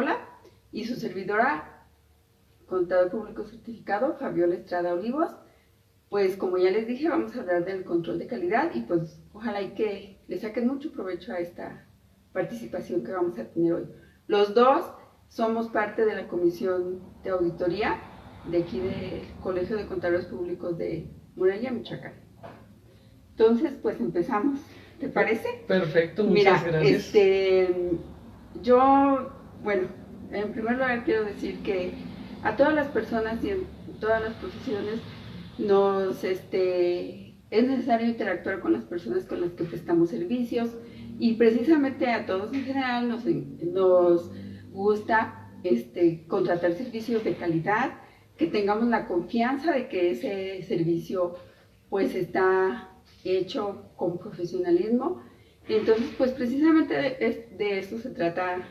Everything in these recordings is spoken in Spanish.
Paola, y su servidora, contador público certificado, Fabiola Estrada Olivos. Pues como ya les dije, vamos a hablar del control de calidad y pues ojalá y que le saquen mucho provecho a esta participación que vamos a tener hoy. Los dos somos parte de la comisión de auditoría de aquí del Colegio de Contadores Públicos de Morelia, Michoacán. Entonces, pues empezamos. ¿Te parece? Perfecto, muchas gracias. Yo, bueno, en primer lugar quiero decir que a todas las personas y en todas las profesiones es necesario interactuar con las personas con las que prestamos servicios, y precisamente a todos en general nos gusta contratar servicios de calidad, que tengamos la confianza de que ese servicio pues está hecho con profesionalismo. Entonces, pues precisamente de esto se trata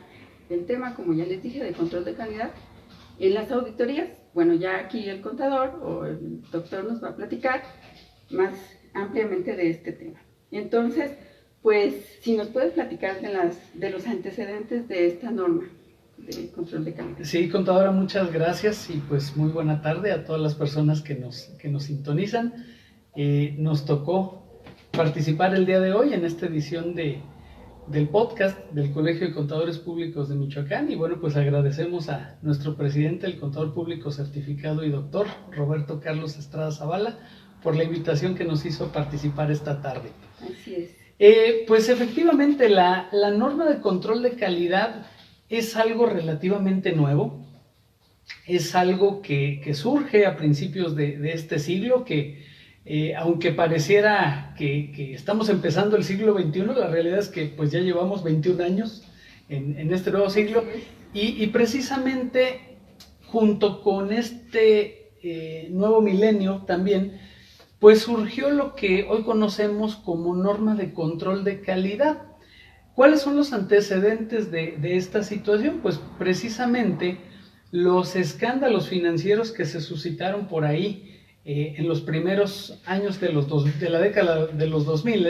el tema, como ya les dije, de control de calidad en las auditorías. Bueno, ya aquí el contador o el doctor nos va a platicar más ampliamente de este tema. Entonces, pues, si nos puedes platicar de los antecedentes de esta norma de control de calidad. Sí, contadora, muchas gracias y pues muy buena tarde a todas las personas que nos sintonizan. Nos tocó participar el día de hoy en esta edición del podcast del Colegio de Contadores Públicos de Michoacán, y bueno, pues agradecemos a nuestro presidente, el contador público certificado y doctor Roberto Carlos Estrada Zavala, por la invitación que nos hizo participar esta tarde. Así es. Pues efectivamente la norma de control de calidad es algo relativamente nuevo, es algo que surge a principios de este siglo, que aunque pareciera que estamos empezando el siglo XXI, la realidad es que pues ya llevamos 21 años en este nuevo siglo, y precisamente junto con este nuevo milenio también, pues surgió lo que hoy conocemos como norma de control de calidad. ¿Cuáles son los antecedentes de esta situación? Pues precisamente los escándalos financieros que se suscitaron por ahí en los primeros años de la década de los 2000.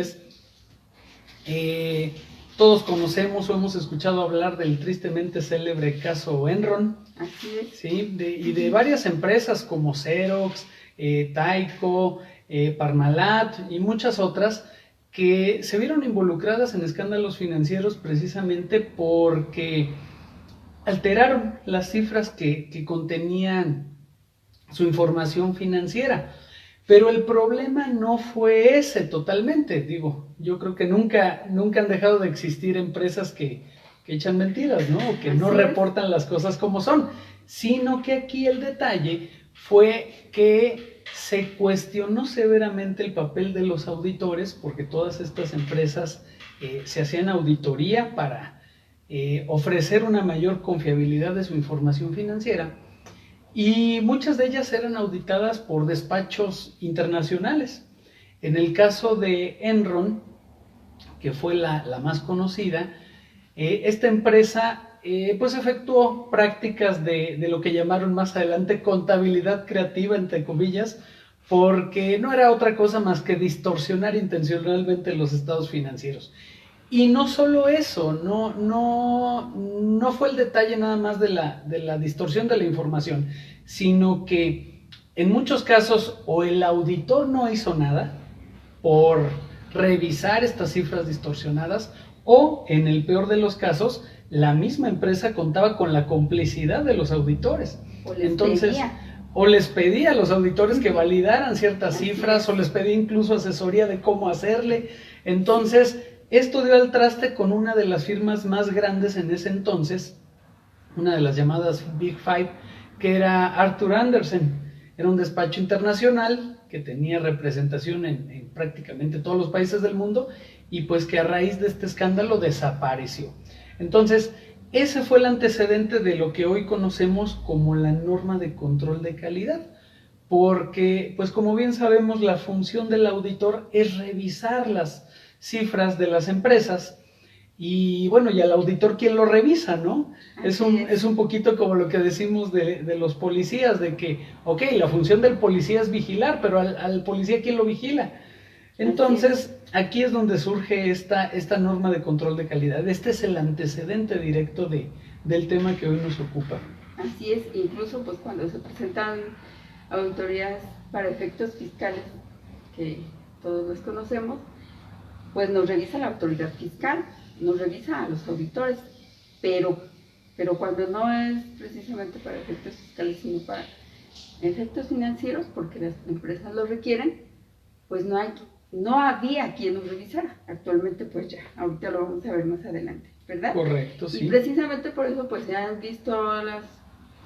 Todos conocemos o hemos escuchado hablar del tristemente célebre caso Enron. Así es. ¿Sí? Y de varias empresas como Xerox, Tyco, Parmalat y muchas otras, que se vieron involucradas en escándalos financieros precisamente porque alteraron las cifras que contenían su información financiera. Pero el problema no fue ese totalmente. Digo, yo creo que nunca han dejado de existir empresas que echan mentiras, ¿no? O que no reportan las cosas como son. Sino que aquí el detalle fue que se cuestionó severamente el papel de los auditores, porque todas estas empresas se hacían auditoría para ofrecer una mayor confiabilidad de su información financiera, y muchas de ellas eran auditadas por despachos internacionales. En el caso de Enron, que fue la más conocida, esta empresa pues efectuó prácticas de lo que llamaron más adelante contabilidad creativa, entre comillas, porque no era otra cosa más que distorsionar intencionalmente los estados financieros. Y no solo eso, no fue el detalle nada más de la distorsión de la información, sino que en muchos casos o el auditor no hizo nada por revisar estas cifras distorsionadas, o en el peor de los casos, la misma empresa contaba con la complicidad de los auditores. O les pedía a los auditores que validaran ciertas cifras, o les pedía incluso asesoría de cómo hacerle. Entonces, esto dio al traste con una de las firmas más grandes en ese entonces, una de las llamadas Big Five, que era Arthur Andersen. Era un despacho internacional que tenía representación en prácticamente todos los países del mundo, y pues que a raíz de este escándalo desapareció. Entonces, ese fue el antecedente de lo que hoy conocemos como la norma de control de calidad, porque, pues como bien sabemos, la función del auditor es revisar las cifras de las empresas, y bueno, y al auditor, ¿quién lo revisa, no? Es un poquito como lo que decimos de los policías, de que, ok, la función del policía es vigilar, pero al policía, ¿quién lo vigila? Entonces, aquí es donde surge esta norma de control de calidad. Este es el antecedente directo de del tema que hoy nos ocupa. Así es, incluso pues cuando se presentan auditorías para efectos fiscales, que todos los conocemos, pues nos revisa la autoridad fiscal, nos revisa a los auditores, pero cuando no es precisamente para efectos fiscales, sino para efectos financieros, porque las empresas lo requieren, pues no había quien nos revisara. Actualmente pues ya, ahorita lo vamos a ver más adelante, ¿verdad? Correcto, sí. Y precisamente por eso pues se han visto las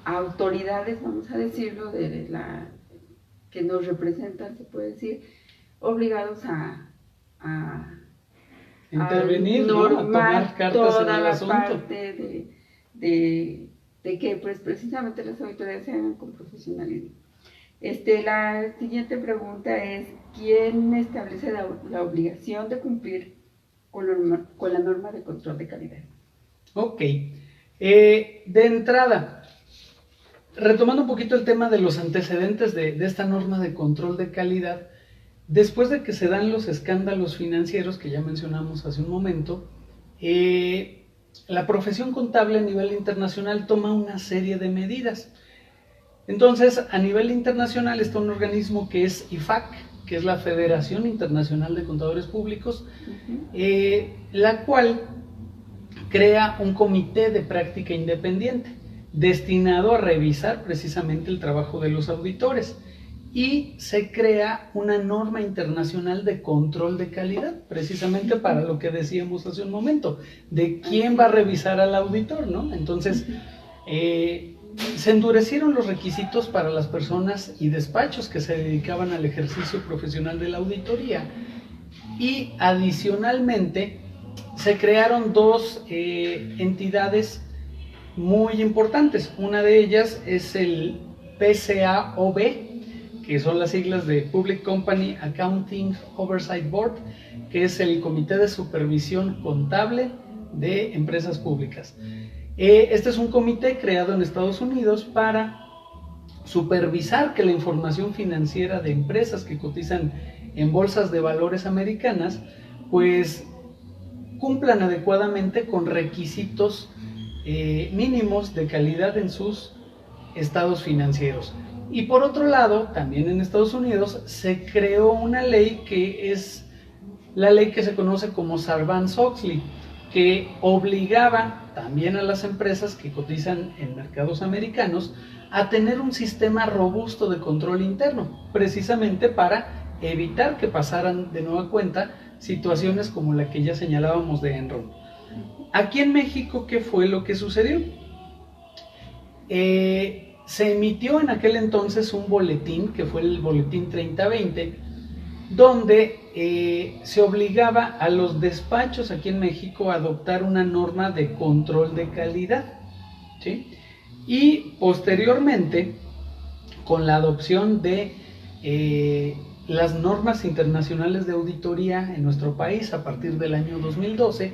autoridades, vamos a decirlo, que nos representan, se puede decir, obligados a intervenir, ¿no? A tomar cartas en el asunto. Parte de que pues precisamente las autoridades se hagan con profesionalismo. La siguiente pregunta es: ¿quién establece la obligación de cumplir con la norma de control de calidad? Ok, de entrada, retomando un poquito el tema de los antecedentes de esta norma de control de calidad, después de que se dan los escándalos financieros que ya mencionamos hace un momento, la profesión contable a nivel internacional toma una serie de medidas. Entonces, a nivel internacional está un organismo que es IFAC, que es la Federación Internacional de Contadores Públicos, la cual crea un comité de práctica independiente destinado a revisar precisamente el trabajo de los auditores, y se crea una norma internacional de control de calidad, precisamente para lo que decíamos hace un momento, de quién va a revisar al auditor, ¿no? Entonces, se endurecieron los requisitos para las personas y despachos que se dedicaban al ejercicio profesional de la auditoría, y adicionalmente se crearon dos entidades muy importantes. Una de ellas es el PCAOB, que son las siglas de Public Company Accounting Oversight Board, que es el Comité de Supervisión Contable de Empresas Públicas. Este es un comité creado en Estados Unidos para supervisar que la información financiera de empresas que cotizan en bolsas de valores americanas, pues cumplan adecuadamente con requisitos mínimos de calidad en sus estados financieros. Y por otro lado, también en Estados Unidos se creó una ley que es la ley que se conoce como Sarbanes-Oxley, que obligaba también a las empresas que cotizan en mercados americanos a tener un sistema robusto de control interno, precisamente para evitar que pasaran de nueva cuenta situaciones como la que ya señalábamos de Enron. Aquí en México, ¿qué fue lo que sucedió? Se emitió en aquel entonces un boletín, que fue el boletín 3020, donde se obligaba a los despachos aquí en México a adoptar una norma de control de calidad, ¿sí? Y posteriormente, con la adopción de las normas internacionales de auditoría en nuestro país a partir del año 2012,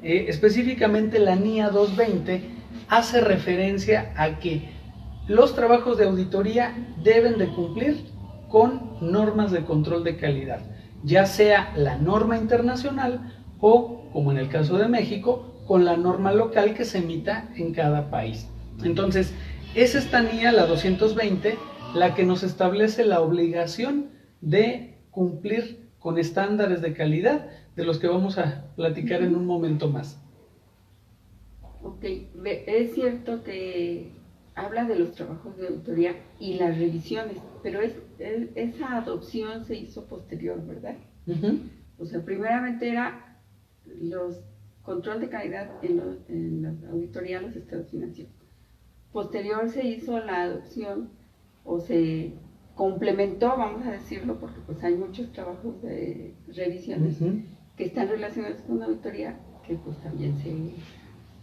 específicamente la NIA 220 hace referencia a que los trabajos de auditoría deben de cumplir con normas de control de calidad, ya sea la norma internacional o, como en el caso de México, con la norma local que se emita en cada país. Entonces, es esta NIA, la 220, la que nos establece la obligación de cumplir con estándares de calidad, de los que vamos a platicar en un momento más. Ok, es cierto que habla de los trabajos de auditoría y las revisiones, pero esa adopción se hizo posterior, ¿verdad? O sea, primeramente era los control de calidad en la auditoría de los estados financieros. Posterior se hizo la adopción o se complementó, vamos a decirlo, porque pues hay muchos trabajos de revisiones que están relacionados con la auditoría que pues también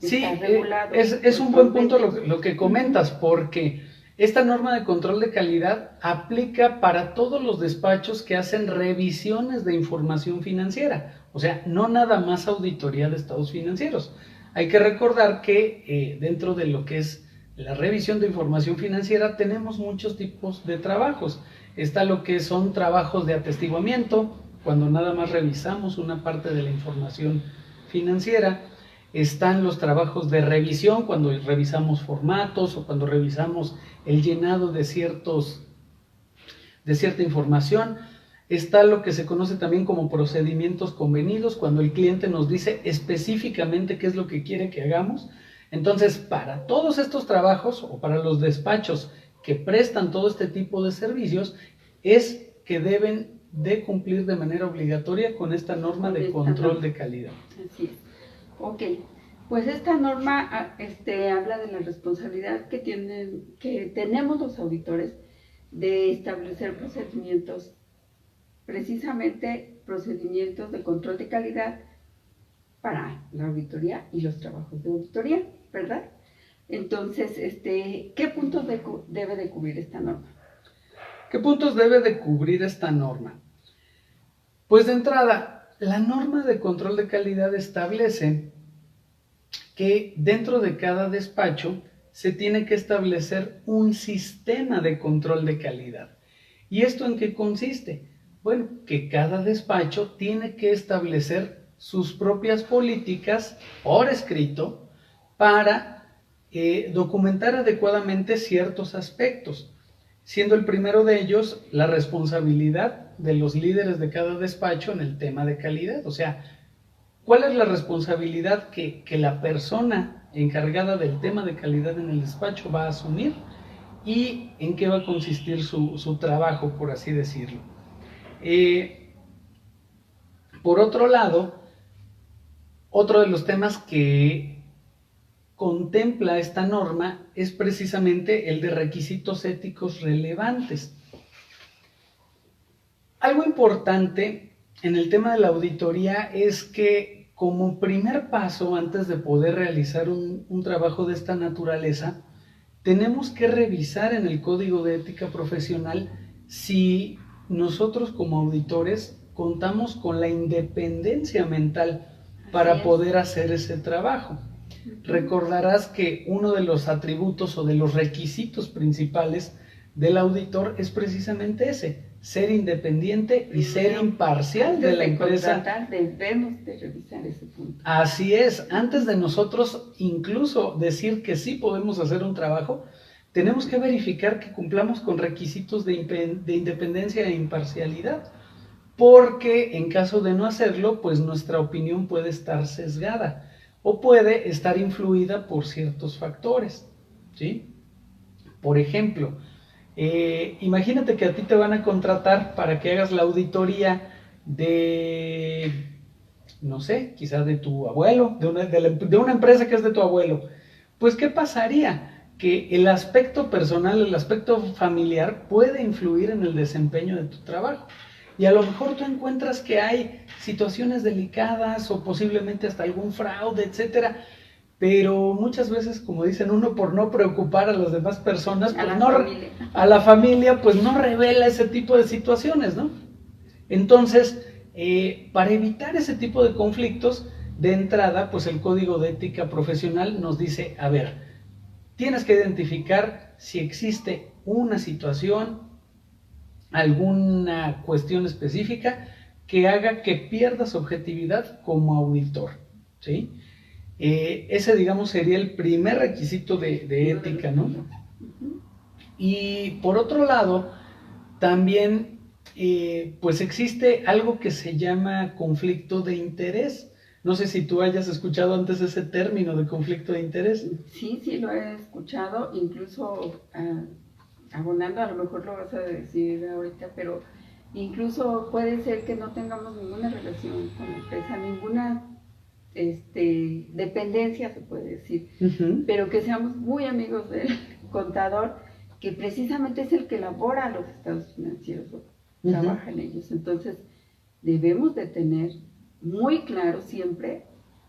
Sí, está regulado. es un buen punto lo que comentas, porque esta norma de control de calidad aplica para todos los despachos que hacen revisiones de información financiera, o sea, no nada más auditoría de estados financieros. Hay que recordar que dentro de lo que es la revisión de información financiera tenemos muchos tipos de trabajos. Está lo que son trabajos de atestiguamiento, cuando nada más revisamos una parte de la información financiera. están los trabajos de revisión, cuando revisamos formatos o cuando revisamos el llenado de cierta información. Está lo que se conoce también como procedimientos convenidos, cuando el cliente nos dice específicamente qué es lo que quiere que hagamos. Entonces, para todos estos trabajos o para los despachos que prestan todo este tipo de servicios, es que deben de cumplir de manera obligatoria con esta norma de control de calidad. Así es. Ok, pues esta norma habla de la responsabilidad que tenemos los auditores de establecer procedimientos, precisamente procedimientos de control de calidad para la auditoría y los trabajos de auditoría, ¿verdad? Entonces, ¿qué puntos debe de cubrir esta norma? ¿Qué puntos debe de cubrir esta norma? Pues de entrada, la norma de control de calidad establece que dentro de cada despacho se tiene que establecer un sistema de control de calidad. ¿Y esto en qué consiste? Bueno, que cada despacho tiene que establecer sus propias políticas por escrito para documentar adecuadamente ciertos aspectos, siendo el primero de ellos la responsabilidad de los líderes de cada despacho en el tema de calidad. O sea, ¿cuál es la responsabilidad que la persona encargada del tema de calidad en el despacho va a asumir y en qué va a consistir su trabajo, por así decirlo? Por otro lado, otro de los temas que contempla esta norma es precisamente el de requisitos éticos relevantes. Algo importante en el tema de la auditoría es que como primer paso antes de poder realizar un trabajo de esta naturaleza, tenemos que revisar en el Código de Ética Profesional si nosotros como auditores contamos con la independencia mental para poder hacer ese trabajo. Recordarás que uno de los atributos o de los requisitos principales del auditor es precisamente ese, ser independiente y ser imparcial de la empresa. Debemos de revisar ese punto. Así es, antes de nosotros incluso decir que sí podemos hacer un trabajo, tenemos que verificar que cumplamos con requisitos de independencia e imparcialidad, porque en caso de no hacerlo, pues nuestra opinión puede estar sesgada o puede estar influida por ciertos factores, ¿sí? Por ejemplo, imagínate que a ti te van a contratar para que hagas la auditoría de, no sé, quizás de tu abuelo, de una empresa que es de tu abuelo. Pues, ¿qué pasaría? Que el aspecto personal, el aspecto familiar puede influir en el desempeño de tu trabajo. Y a lo mejor tú encuentras que hay situaciones delicadas o posiblemente hasta algún fraude, etcétera, pero muchas veces, como dicen, uno por no preocupar a las demás personas, pues a la familia, pues no revela ese tipo de situaciones, ¿no? Entonces, para evitar ese tipo de conflictos, de entrada, pues el Código de Ética Profesional nos dice, a ver, tienes que identificar si existe una situación, alguna cuestión específica que haga que pierdas objetividad como auditor, ¿sí? Ese, digamos, sería el primer requisito de ética, ¿no? Y por otro lado, también, pues existe algo que se llama conflicto de interés. No sé si tú hayas escuchado antes ese término de conflicto de interés. Sí, sí, lo he escuchado, incluso abonando, a lo mejor lo vas a decir ahorita, pero incluso puede ser que no tengamos ninguna relación con la empresa, ninguna dependencia, se puede decir, pero que seamos muy amigos del contador, que precisamente es el que elabora los estados financieros o trabaja en ellos. Entonces, debemos de tener muy claro siempre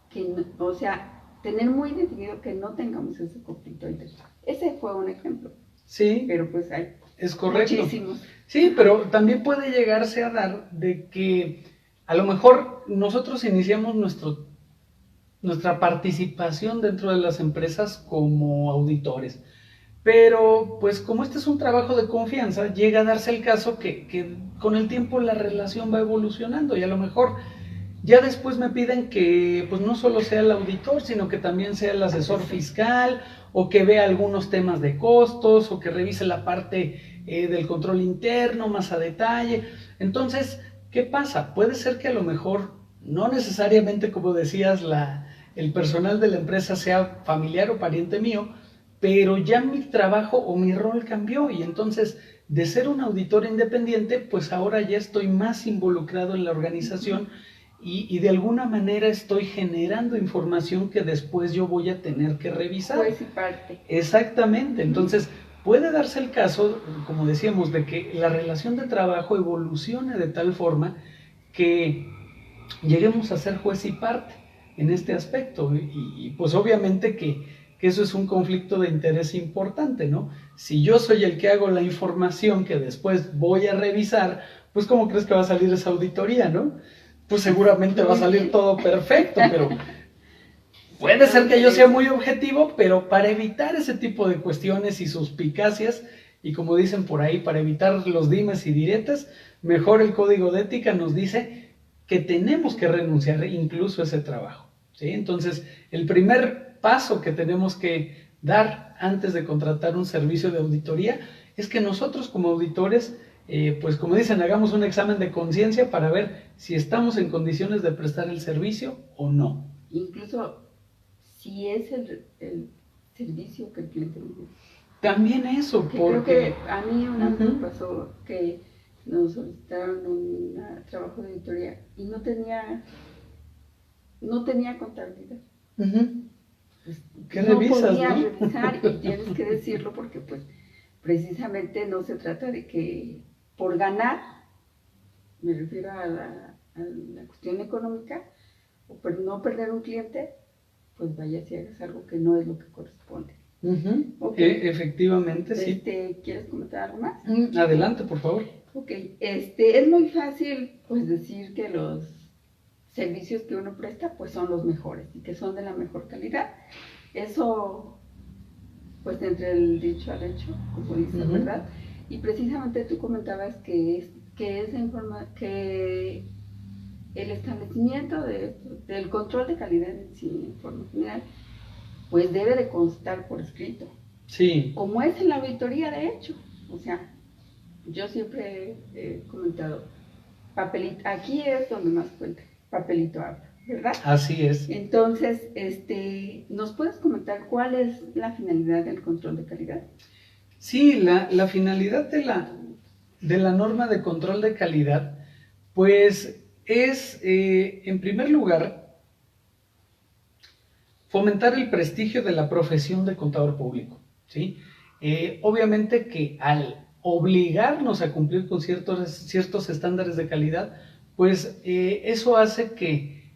que, o sea, tener muy definido que no tengamos ese conflicto de interés. Ese fue un ejemplo. Sí, pero pues hay es correcto. Muchísimos. Sí, pero también puede llegarse a dar de que a lo mejor nosotros iniciamos nuestra participación dentro de las empresas como auditores, pero pues como este es un trabajo de confianza, llega a darse el caso que con el tiempo la relación va evolucionando y a lo mejor Ya después me piden que pues no solo sea el auditor, sino que también sea el asesor fiscal, o que vea algunos temas de costos, o que revise la parte del control interno más a detalle. Entonces, ¿qué pasa? Puede ser que a lo mejor no necesariamente, como decías, el personal de la empresa sea familiar o pariente mío, pero ya mi trabajo o mi rol cambió, y entonces de ser un auditor independiente, pues ahora ya estoy más involucrado en la organización y de alguna manera estoy generando información que después yo voy a tener que revisar. Pues y parte. Exactamente, entonces puede darse el caso, como decíamos, de que la relación de trabajo evolucione de tal forma que lleguemos a ser juez y parte en este aspecto. Y pues obviamente que eso es un conflicto de interés importante, ¿no? Si yo soy el que hago la información que después voy a revisar, pues ¿cómo crees que va a salir esa auditoría, no? Pues seguramente va a salir todo perfecto, pero puede ser que yo sea muy objetivo, pero para evitar ese tipo de cuestiones y suspicacias, y como dicen por ahí, para evitar los dimes y diretes, mejor el código de ética nos dice que tenemos que renunciar incluso a ese trabajo, ¿sí? Entonces, el primer paso que tenemos que dar antes de contratar un servicio de auditoría es que nosotros como auditores, pues como dicen, hagamos un examen de conciencia para ver si estamos en condiciones de prestar el servicio o no. Incluso si es el servicio que el cliente necesita. También eso, que porque... creo que a mí una vez me pasó que nos solicitaron un trabajo de auditoría y no tenía contabilidad. Pues, ¿Qué no revisas, podía no? revisar, y tienes que decirlo porque pues precisamente no se trata de que por ganar, me refiero a la cuestión económica, o por no perder un cliente, pues vaya si hagas algo que no es lo que corresponde. Okay. Efectivamente, sí. ¿Quieres comentar algo más? Adelante, por favor. Ok, es muy fácil pues decir que los servicios que uno presta pues son los mejores y que son de la mejor calidad. Eso pues entre el dicho al hecho, como dices, ¿verdad? Y precisamente tú comentabas que el establecimiento del control de calidad en sí, en forma general, pues debe de constar por escrito. Sí. Como es en la auditoría, de hecho. O sea, yo siempre he comentado, papelito, aquí es donde más cuenta, papelito habla, ¿verdad? Así es. Entonces, ¿nos puedes comentar cuál es la finalidad del control de calidad? Sí, la finalidad de la norma de control de calidad, pues es, en primer lugar, fomentar el prestigio de la profesión de contador público, ¿sí? Obviamente que al obligarnos a cumplir con ciertos estándares de calidad, pues eso hace que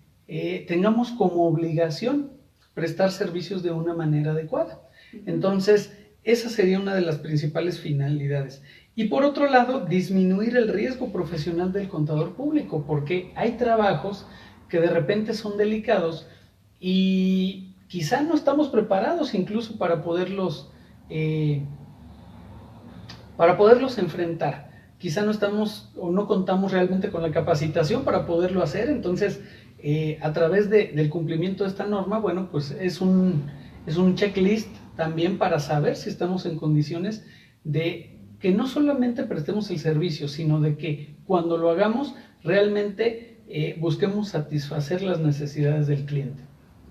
tengamos como obligación prestar servicios de una manera adecuada. Entonces, esa sería una de las principales finalidades. Y por otro lado, disminuir el riesgo profesional del contador público, porque hay trabajos que de repente son delicados y quizá no estamos preparados incluso para poderlos enfrentar. Quizá no estamos o no contamos realmente con la capacitación para poderlo hacer. Entonces, a través del cumplimiento de esta norma, bueno, pues es un checklist también para saber si estamos en condiciones de que no solamente prestemos el servicio, sino de que cuando lo hagamos realmente busquemos satisfacer las necesidades del cliente,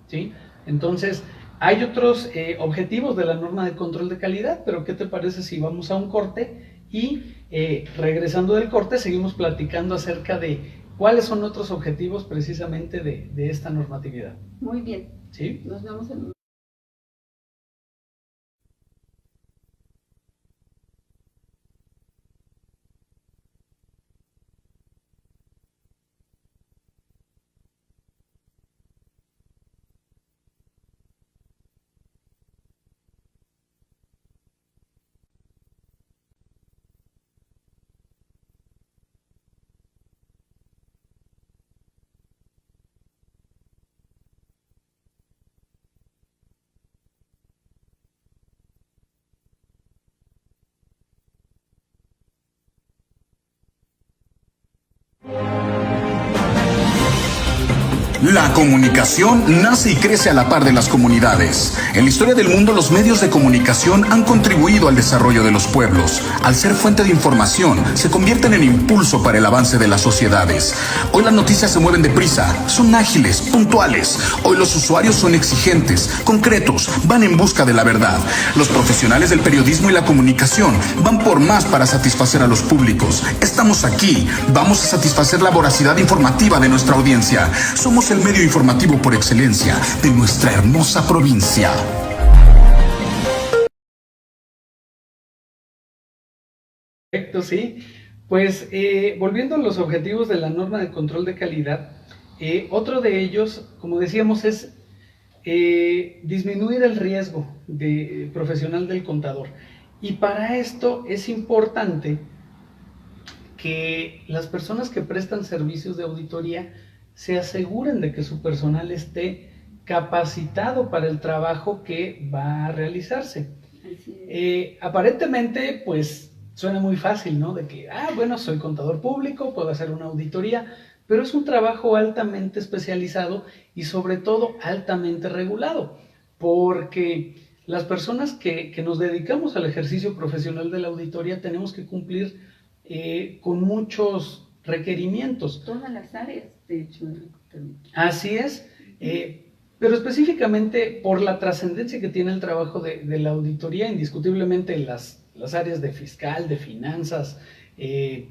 ¿sí? Entonces, hay otros objetivos de la norma de control de calidad, pero ¿qué te parece si vamos a un corte y regresando del corte seguimos platicando acerca de cuáles son otros objetivos precisamente de esta normatividad? Muy bien. ¿Sí? Nos vemos en La comunicación nace y crece a la par de las comunidades. En la historia del mundo, los medios de comunicación han contribuido al desarrollo de los pueblos. Al ser fuente de información, se convierten en impulso para el avance de las sociedades. Hoy las noticias se mueven deprisa, son ágiles, puntuales. Hoy los usuarios son exigentes, concretos, van en busca de la verdad. Los profesionales del periodismo y la comunicación van por más para satisfacer a los públicos. Estamos aquí, vamos a satisfacer la voracidad informativa de nuestra audiencia. Somos el medio informativo por excelencia de nuestra hermosa provincia. Perfecto, sí. Pues volviendo a los objetivos de la norma de control de calidad, otro de ellos, como decíamos, es disminuir el riesgo profesional del contador. Y para esto es importante que las personas que prestan servicios de auditoría se aseguren de que su personal esté capacitado para el trabajo que va a realizarse. Aparentemente, pues suena muy fácil, ¿no? De que, bueno, soy contador público, puedo hacer una auditoría, pero es un trabajo altamente especializado y sobre todo altamente regulado, porque las personas que nos dedicamos al ejercicio profesional de la auditoría tenemos que cumplir con muchos requerimientos. Todas las áreas, de hecho, de la contabilidad. Así es, pero específicamente por la trascendencia que tiene el trabajo de la auditoría, indiscutiblemente las áreas de fiscal, de finanzas, de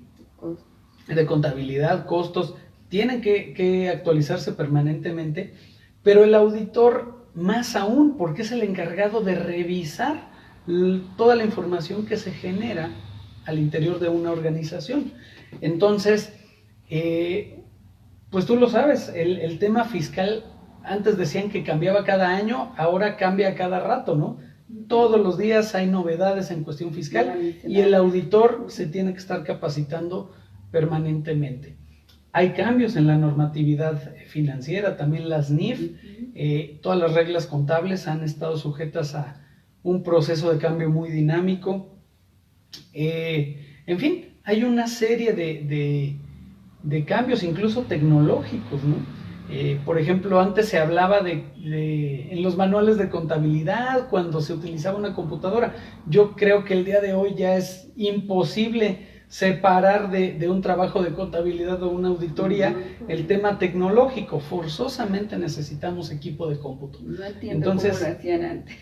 contabilidad, costos, tienen que actualizarse permanentemente, pero el auditor más aún, porque es el encargado de revisar toda la información que se genera al interior de una organización. Entonces, pues tú lo sabes, el tema fiscal, antes decían que cambiaba cada año, ahora cambia cada rato, ¿no? Todos los días hay novedades en cuestión fiscal y el auditor se tiene que estar capacitando permanentemente. Hay cambios en la normatividad financiera, también las NIF, todas las reglas contables han estado sujetas a un proceso de cambio muy dinámico. En fin, hay una serie de cambios, incluso tecnológicos, ¿no? Por ejemplo, antes se hablaba en los manuales de contabilidad, cuando se utilizaba una computadora. Yo creo que el día de hoy ya es imposible separar de un trabajo de contabilidad o una auditoría el tema tecnológico. Forzosamente necesitamos equipo de cómputo. No entiendo cómo lo hacían antes.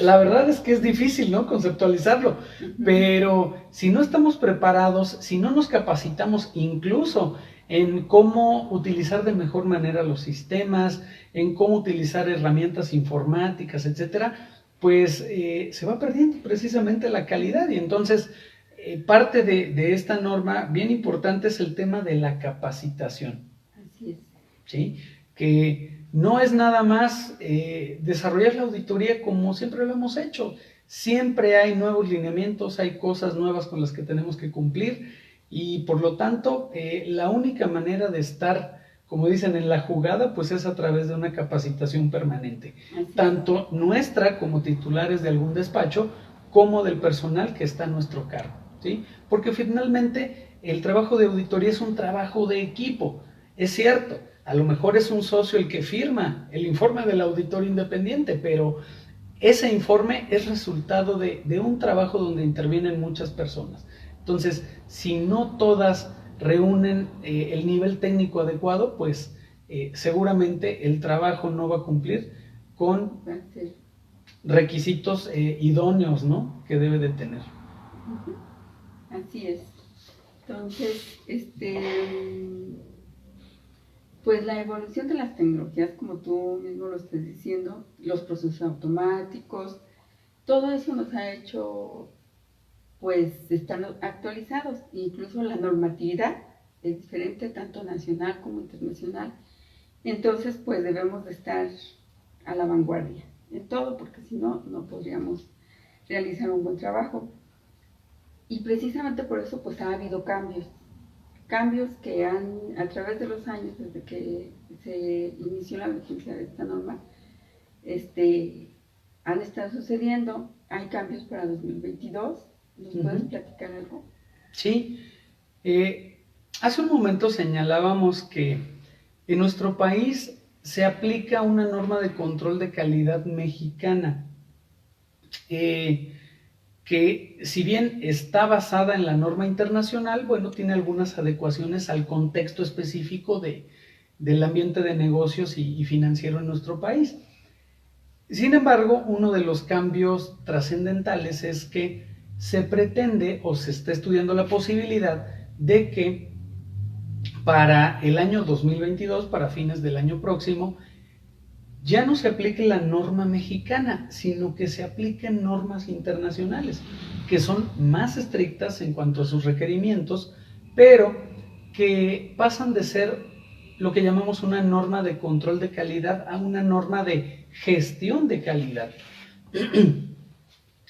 La verdad es que es difícil, ¿no?, conceptualizarlo, pero si no estamos preparados, si no nos capacitamos incluso en cómo utilizar de mejor manera los sistemas, en cómo utilizar herramientas informáticas, etcétera, pues se va perdiendo precisamente la calidad. Y entonces parte de esta norma bien importante es el tema de la capacitación. Así es. ¿Sí? Que no es nada más desarrollar la auditoría como siempre lo hemos hecho. Siempre hay nuevos lineamientos, hay cosas nuevas con las que tenemos que cumplir y por lo tanto la única manera de estar, como dicen, en la jugada, pues es a través de una capacitación permanente. Tanto nuestra como titulares de algún despacho, como del personal que está a nuestro cargo, ¿sí? Porque finalmente el trabajo de auditoría es un trabajo de equipo. Es cierto, a lo mejor es un socio el que firma el informe del auditor independiente, pero ese informe es resultado de un trabajo donde intervienen muchas personas. Entonces, si no todas reúnen el nivel técnico adecuado, pues seguramente el trabajo no va a cumplir con requisitos idóneos, ¿no?, que debe de tener. Así es. Entonces, pues la evolución de las tecnologías, como tú mismo lo estás diciendo, los procesos automáticos, todo eso nos ha hecho, pues, estar actualizados. Incluso la normatividad es diferente, tanto nacional como internacional. Entonces, pues, debemos de estar a la vanguardia en todo, porque si no, no podríamos realizar un buen trabajo. Y precisamente por eso, pues, ha habido cambios que a través de los años, desde que se inició la vigencia de esta norma, han estado sucediendo. Hay cambios para 2022. ¿Nos puedes platicar algo? Sí. Hace un momento señalábamos que en nuestro país se aplica una norma de control de calidad mexicana, que si bien está basada en la norma internacional, bueno, tiene algunas adecuaciones al contexto específico del ambiente de negocios y financiero en nuestro país. Sin embargo, uno de los cambios trascendentales es que se pretende o se está estudiando la posibilidad de que para el año 2022, para fines del año próximo, ya no se aplique la norma mexicana, sino que se apliquen normas internacionales, que son más estrictas en cuanto a sus requerimientos, pero que pasan de ser lo que llamamos una norma de control de calidad a una norma de gestión de calidad.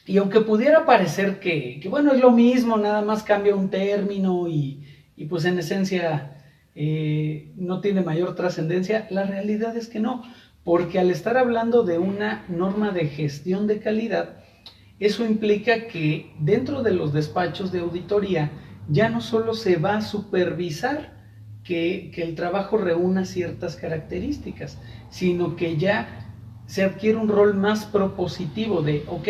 Y aunque pudiera parecer que bueno, es lo mismo, nada más cambia un término y pues en esencia no tiene mayor trascendencia, la realidad es que no, porque al estar hablando de una norma de gestión de calidad, eso implica que dentro de los despachos de auditoría ya no solo se va a supervisar que el trabajo reúna ciertas características, sino que ya se adquiere un rol más propositivo de, ok,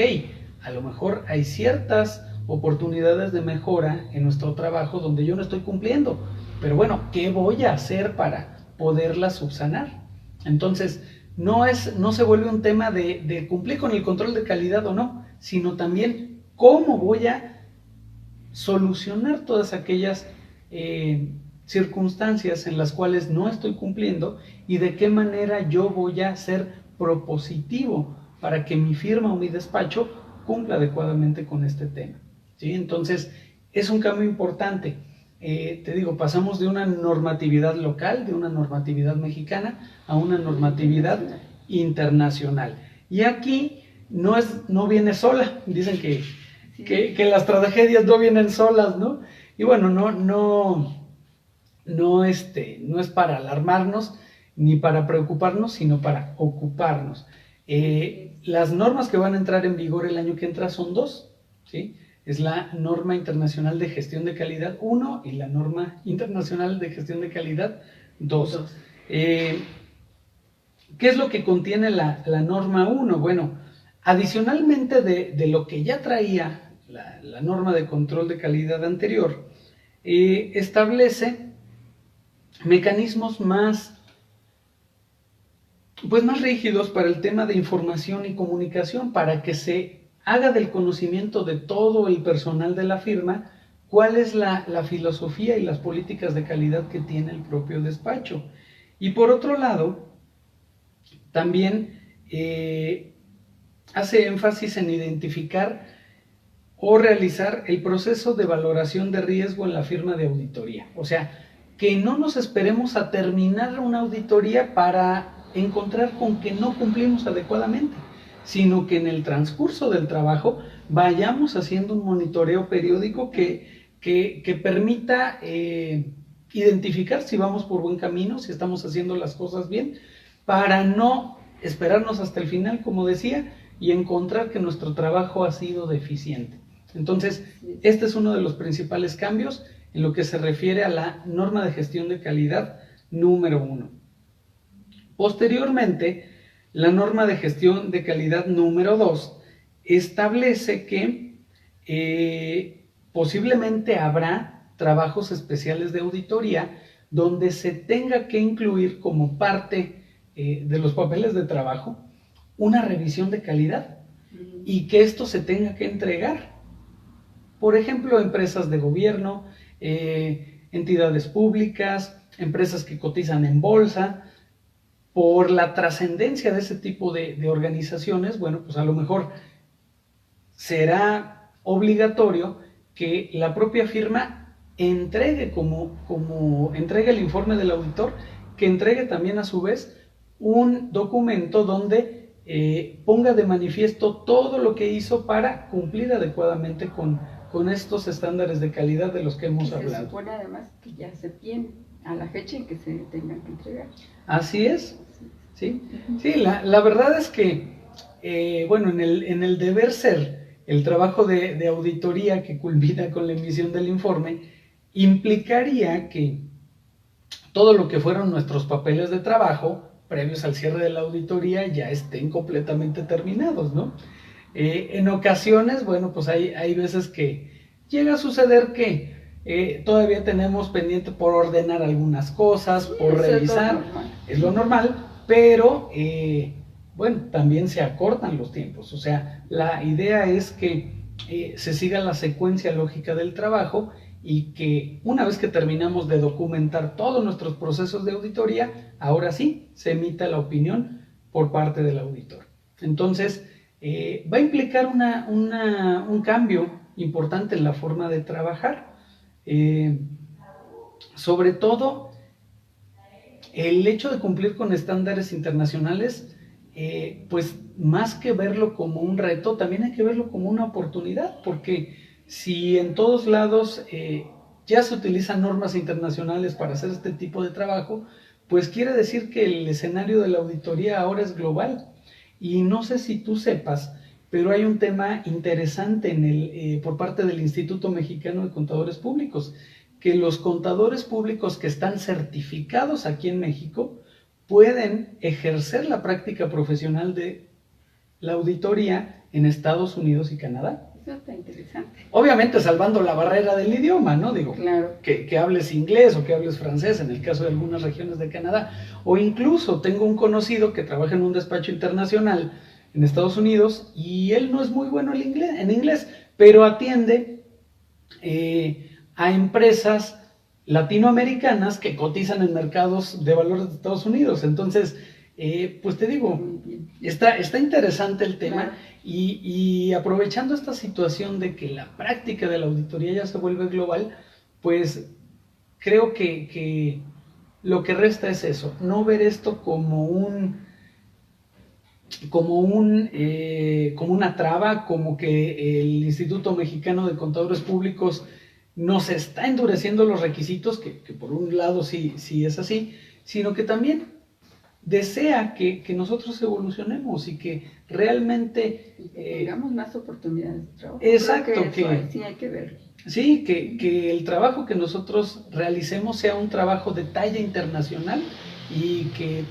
a lo mejor hay ciertas oportunidades de mejora en nuestro trabajo donde yo no estoy cumpliendo, pero bueno, ¿qué voy a hacer para poderlas subsanar? Entonces, no se vuelve un tema de cumplir con el control de calidad o no, sino también cómo voy a solucionar todas aquellas circunstancias en las cuales no estoy cumpliendo y de qué manera yo voy a ser propositivo para que mi firma o mi despacho cumpla adecuadamente con este tema, ¿sí? Entonces, es un cambio importante. Te digo, pasamos de una normatividad local, de una normatividad mexicana, a una normatividad internacional. Y aquí no viene sola. Dicen que las tragedias no vienen solas, ¿no? Y bueno, no es para alarmarnos ni para preocuparnos, sino para ocuparnos. Las normas que van a entrar en vigor el año que entra son dos, ¿sí? Es la norma internacional de gestión de calidad 1 y la norma internacional de gestión de calidad 2. ¿Qué es lo que contiene la norma 1? Bueno, adicionalmente de lo que ya traía la norma de control de calidad anterior, establece mecanismos más rígidos para el tema de información y comunicación, para que se haga del conocimiento de todo el personal de la firma cuál es la filosofía y las políticas de calidad que tiene el propio despacho. Y por otro lado, también hace énfasis en identificar o realizar el proceso de valoración de riesgo en la firma de auditoría. O sea, que no nos esperemos a terminar una auditoría para encontrar con que no cumplimos adecuadamente, sino que en el transcurso del trabajo vayamos haciendo un monitoreo periódico que permita identificar si vamos por buen camino, si estamos haciendo las cosas bien, para no esperarnos hasta el final, como decía, y encontrar que nuestro trabajo ha sido deficiente. Entonces, este es uno de los principales cambios en lo que se refiere a la norma de gestión de calidad número 1. Posteriormente, la norma de gestión de calidad número 2 establece que posiblemente habrá trabajos especiales de auditoría donde se tenga que incluir como parte de los papeles de trabajo una revisión de calidad y que esto se tenga que entregar. Por ejemplo, empresas de gobierno, entidades públicas, empresas que cotizan en bolsa. Por la trascendencia de ese tipo de organizaciones, bueno, pues a lo mejor será obligatorio que la propia firma entregue como entregue el informe del auditor, que entregue también a su vez un documento donde ponga de manifiesto todo lo que hizo para cumplir adecuadamente con estos estándares de calidad de los que hemos hablado. Se supone además que ya se tiene a la fecha en que se tengan que entregar. Así es. Sí, la verdad es que, bueno, en el deber ser, el trabajo de auditoría que culmina con la emisión del informe implicaría que todo lo que fueron nuestros papeles de trabajo, previos al cierre de la auditoría ya estén completamente terminados, ¿no? En ocasiones, bueno, pues hay veces que llega a suceder que todavía tenemos pendiente por ordenar algunas cosas, por revisar, es lo normal, pero bueno, también se acortan los tiempos. O sea, la idea es que se siga la secuencia lógica del trabajo y que una vez que terminamos de documentar todos nuestros procesos de auditoría, ahora sí se emita la opinión por parte del auditor. Entonces, va a implicar un cambio importante en la forma de trabajar. Sobre todo, el hecho de cumplir con estándares internacionales, pues más que verlo como un reto, también hay que verlo como una oportunidad, porque si en todos lados ya se utilizan normas internacionales para hacer este tipo de trabajo, pues quiere decir que el escenario de la auditoría ahora es global. Y no sé si tú sepas, pero hay un tema interesante por parte del Instituto Mexicano de Contadores Públicos, que los contadores públicos que están certificados aquí en México pueden ejercer la práctica profesional de la auditoría en Estados Unidos y Canadá. Eso está interesante. Obviamente salvando la barrera del idioma, ¿no? Digo, claro, que hables inglés o que hables francés en el caso de algunas regiones de Canadá. O incluso tengo un conocido que trabaja en un despacho internacional en Estados Unidos y él no es muy bueno en inglés, pero atiende a empresas latinoamericanas que cotizan en mercados de valores de Estados Unidos. Entonces, pues te digo, está interesante el tema. Claro. Y aprovechando esta situación de que la práctica de la auditoría ya se vuelve global, pues creo que lo que resta es eso, no ver esto como una traba, como que el Instituto Mexicano de Contadores Públicos nos está endureciendo los requisitos, que por un lado sí es así, sino que también desea que nosotros evolucionemos y que realmente tengamos más oportunidades de trabajo. Exacto, Sí hay que ver. Sí, que el trabajo que nosotros realicemos sea un trabajo de talla internacional y que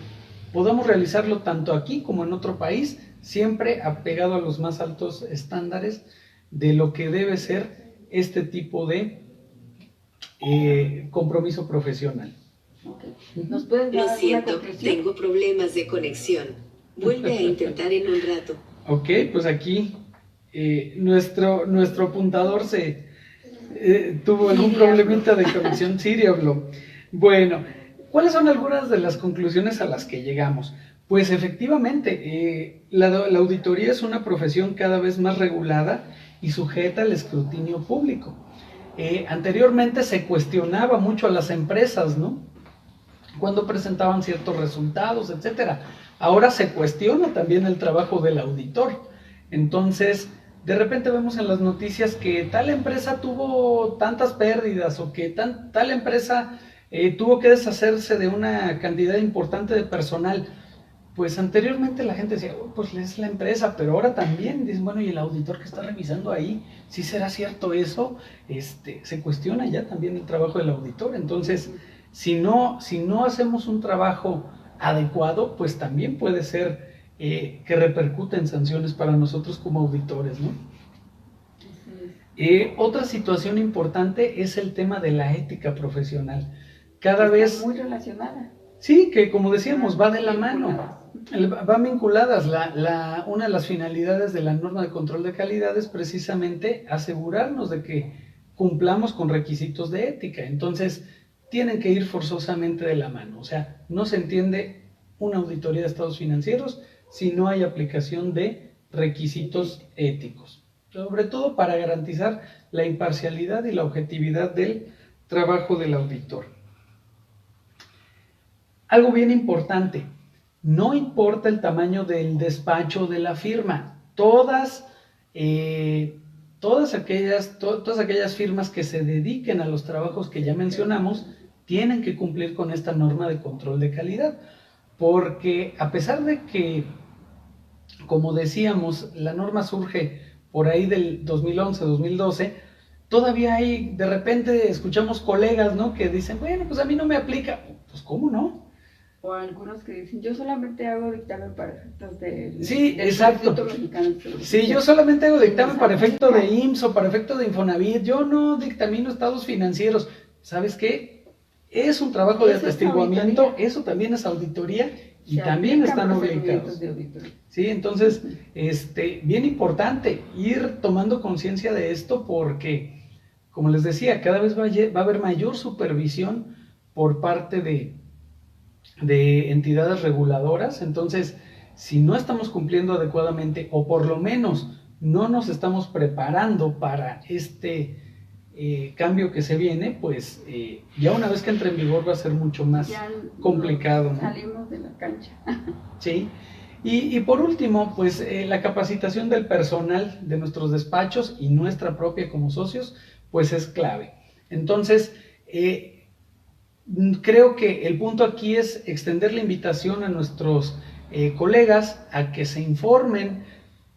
podamos realizarlo tanto aquí como en otro país, siempre apegado a los más altos estándares de lo que debe ser este tipo de compromiso profesional. Okay. ¿Nos puedes dar Lo siento, una conclusión? tengo problemas de conexión. Vuelve a intentar en un rato. Ok, pues aquí nuestro apuntador tuvo algún problemita de conexión. Siri habló. Bueno, ¿cuáles son algunas de las conclusiones a las que llegamos? Pues efectivamente, la auditoría es una profesión cada vez más regulada y sujeta al escrutinio público. Anteriormente se cuestionaba mucho a las empresas, ¿no? Cuando presentaban ciertos resultados, etcétera. Ahora se cuestiona también el trabajo del auditor. Entonces, de repente vemos en las noticias que tal empresa tuvo tantas pérdidas o que tal empresa tuvo que deshacerse de una cantidad importante de personal. Pues anteriormente la gente decía, pues es la empresa, pero ahora también dicen, bueno, y el auditor que está revisando ahí, ¿sí será cierto eso? Se cuestiona ya también el trabajo del auditor. Entonces, si no hacemos un trabajo adecuado, pues también puede ser que repercute en sanciones para nosotros como auditores, ¿no? Otra situación importante es el tema de la ética profesional. Cada vez... muy relacionada. Sí, que como decíamos, va de la mano. Van vinculadas. Una de las finalidades de la norma de control de calidad es precisamente asegurarnos de que cumplamos con requisitos de ética. Entonces, tienen que ir forzosamente de la mano. O sea, no se entiende una auditoría de estados financieros si no hay aplicación de requisitos éticos, sobre todo para garantizar la imparcialidad y la objetividad del trabajo del auditor. Algo bien importante, no importa el tamaño del despacho de la firma, todas aquellas firmas que se dediquen a los trabajos que ya mencionamos tienen que cumplir con esta norma de control de calidad, porque a pesar de que, como decíamos, la norma surge por ahí del 2011-2012, todavía de repente escuchamos colegas, ¿no?, que dicen, bueno, pues a mí no me aplica. Pues ¿cómo no? o algunos que dicen, yo solamente hago dictamen para efectos de... Sí, del exacto. Instituto Mexicano de Seguro Sí, Social. yo solamente hago dictamen para efecto de IMSS o para efecto de Infonavit, yo no dictamino estados financieros. ¿Sabes qué? Es un trabajo de Eso es atestiguamiento, auditoría. eso también es auditoría y Se también aplican están procedimientos obligados. de auditoría. Sí, entonces, bien importante ir tomando conciencia de esto porque, como les decía, cada vez va a haber mayor supervisión por parte de entidades reguladoras. Entonces, si no estamos cumpliendo adecuadamente o por lo menos no nos estamos preparando para este cambio que se viene, pues ya una vez que entre en vigor va a ser mucho más Ya complicado, ¿no? salimos de la cancha. Sí. Y por último, pues la capacitación del personal de nuestros despachos y nuestra propia como socios, pues es clave. Entonces, creo que el punto aquí es extender la invitación a nuestros colegas a que se informen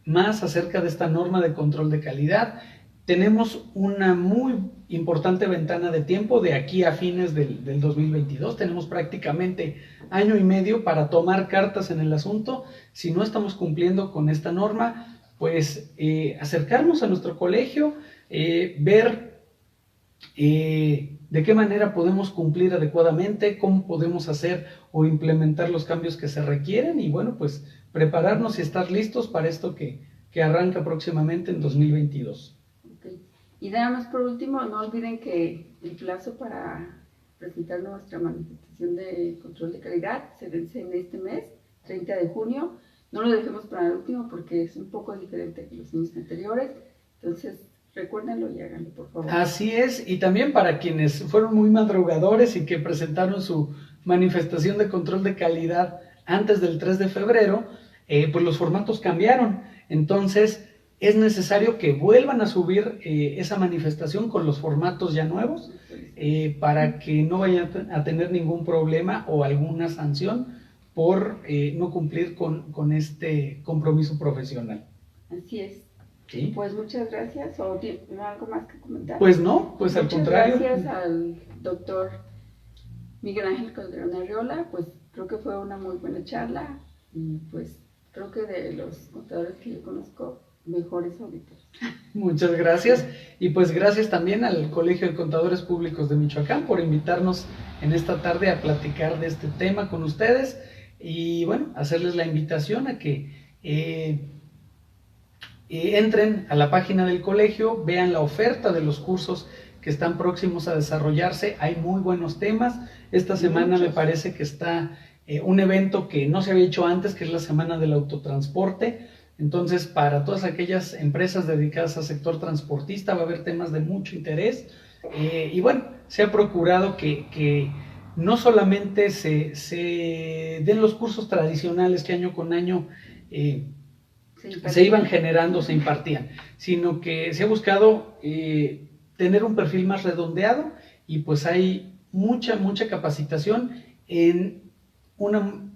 más acerca de esta norma de control de calidad. Tenemos una muy importante ventana de tiempo de aquí a fines del 2022. Tenemos prácticamente año y medio para tomar cartas en el asunto. Si no estamos cumpliendo con esta norma, pues acercarnos a nuestro colegio, ver de qué manera podemos cumplir adecuadamente, cómo podemos hacer o implementar los cambios que se requieren y bueno, pues prepararnos y estar listos para esto que arranca próximamente en 2022. Okay. Y nada más por último, no olviden que el plazo para presentar nuestra manifestación de control de calidad se vence en este mes, 30 de junio. No lo dejemos para el último porque es un poco diferente que los años anteriores. Entonces, recuérdenlo y háganlo, por favor. Así es, y también para quienes fueron muy madrugadores y que presentaron su manifestación de control de calidad antes del 3 de febrero, pues los formatos cambiaron. Entonces, es necesario que vuelvan a subir esa manifestación con los formatos ya nuevos para que no vayan a tener ningún problema o alguna sanción por no cumplir con este compromiso profesional. Así es. ¿Sí? Pues muchas gracias. ¿O tiene algo más que comentar? Pues no, pues al contrario. Muchas gracias al doctor Miguel Ángel Calderón Arriola. Pues creo que fue una muy buena charla y pues creo que de los contadores que yo conozco, mejores auditores. Muchas gracias y pues gracias también al Colegio de Contadores Públicos de Michoacán por invitarnos en esta tarde a platicar de este tema con ustedes y bueno, hacerles la invitación a que entren a la página del colegio, vean la oferta de los cursos que están próximos a desarrollarse, hay muy buenos temas. Esta semana me parece que está un evento que no se había hecho antes, que es la Semana del Autotransporte. Entonces, para todas aquellas empresas dedicadas al sector transportista va a haber temas de mucho interés. Y bueno, se ha procurado que no solamente se den los cursos tradicionales que año con año se iban generando, se impartían, sino que se ha buscado tener un perfil más redondeado y pues hay mucha capacitación en una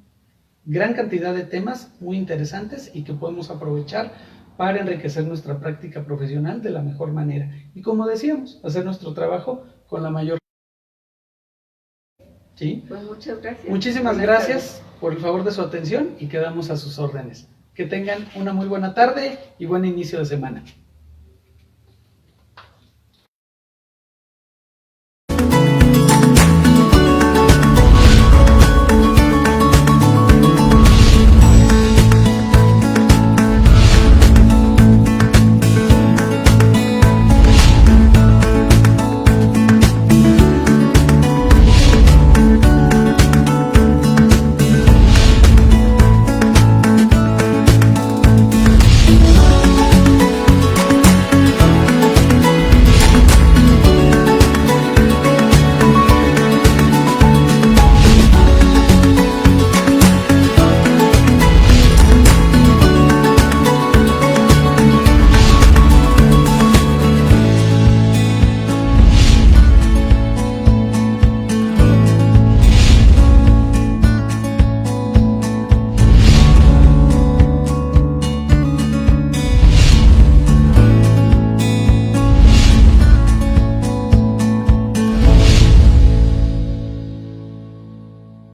gran cantidad de temas muy interesantes y que podemos aprovechar para enriquecer nuestra práctica profesional de la mejor manera. Y como decíamos, hacer nuestro trabajo con la mayor... ¿Sí? Pues muchas gracias. Muchísimas gracias por el favor de su atención y quedamos a sus órdenes. Que tengan una muy buena tarde y buen inicio de semana.